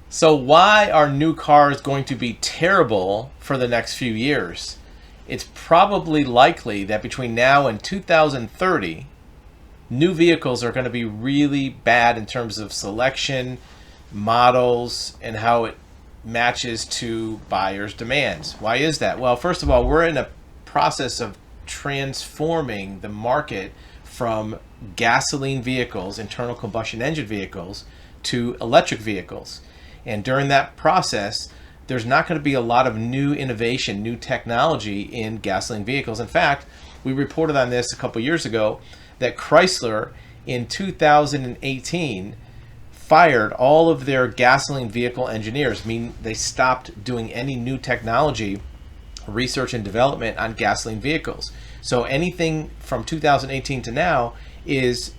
So, why are new cars going to be terrible for the next few years? It's probably likely that between now and 2030, new vehicles are going to be really bad in terms of selection, models, and how it matches to buyers' demands. Why is that? Well, first of all, we're in a process of transforming the market from gasoline vehicles, internal combustion engine vehicles, to electric vehicles. And during that process, there's not going to be a lot of new innovation, new technology in gasoline vehicles. In fact, we reported on this a couple years ago that Chrysler in 2018 fired all of their gasoline vehicle engineers, meaning they stopped doing any new technology research and development on gasoline vehicles. So anything from 2018 to now is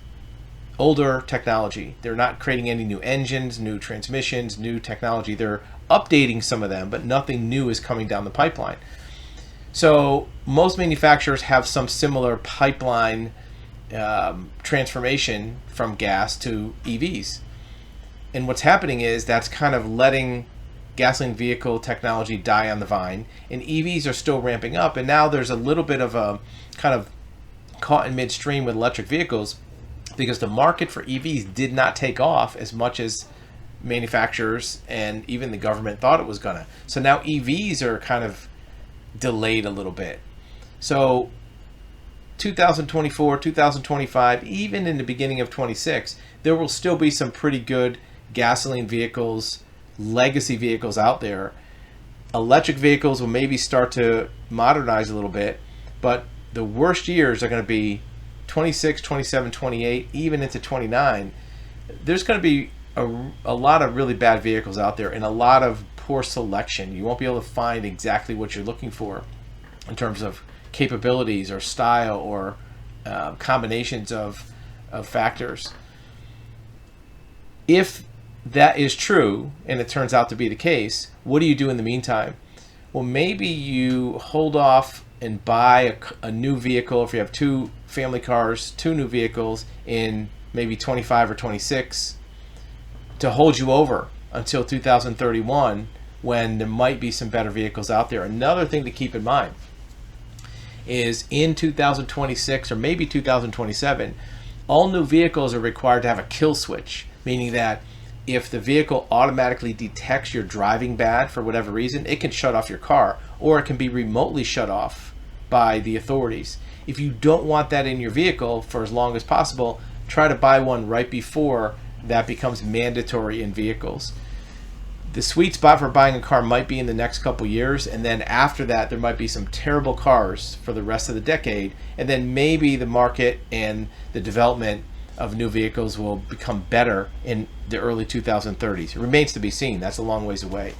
older technology. They're not creating any new engines, new transmissions, new technology. They're updating some of them, but nothing new is coming down the pipeline. So most manufacturers have some similar pipeline transformation from gas to EVs. And what's happening is that's kind of letting gasoline vehicle technology die on the vine, and EVs are still ramping up. And now there's a little bit of a kind of caught in midstream with electric vehicles because the market for EVs did not take off as much as manufacturers and even the government thought it was gonna. So now EVs are kind of delayed a little bit. So 2024, 2025, even in the beginning of 26, there will still be some pretty good gasoline vehicles, legacy vehicles out there. Electric vehicles will maybe start to modernize a little bit, but the worst years are going to be 26, 27, 28, even into 29. There's going to be a lot of really bad vehicles out there and a lot of poor selection. You won't be able to find exactly what you're looking for in terms of capabilities or style or combinations of factors. If that is true and it turns out to be the case, what do you do in the meantime? Well, maybe you hold off and buy a new vehicle. If you have two family cars, two new vehicles in maybe 25 or 26 to hold you over until 2031 when there might be some better vehicles out there. Another thing to keep in mind is in 2026 or maybe 2027, all new vehicles are required to have a kill switch, meaning that if the vehicle automatically detects you're driving bad for whatever reason, it can shut off your car, or it can be remotely shut off by the authorities. If you don't want that in your vehicle for as long as possible, try to buy one right before that becomes mandatory in vehicles. The sweet spot for buying a car might be in the next couple years, and then after that there might be some terrible cars for the rest of the decade, and then maybe the market and the development of new vehicles will become better in the early 2030s. It remains to be seen. That's a long ways away.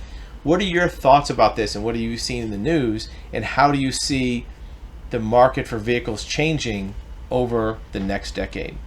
What are your thoughts about this, and what are you seeing in the news, and how do you see the market for vehicles changing over the next decade?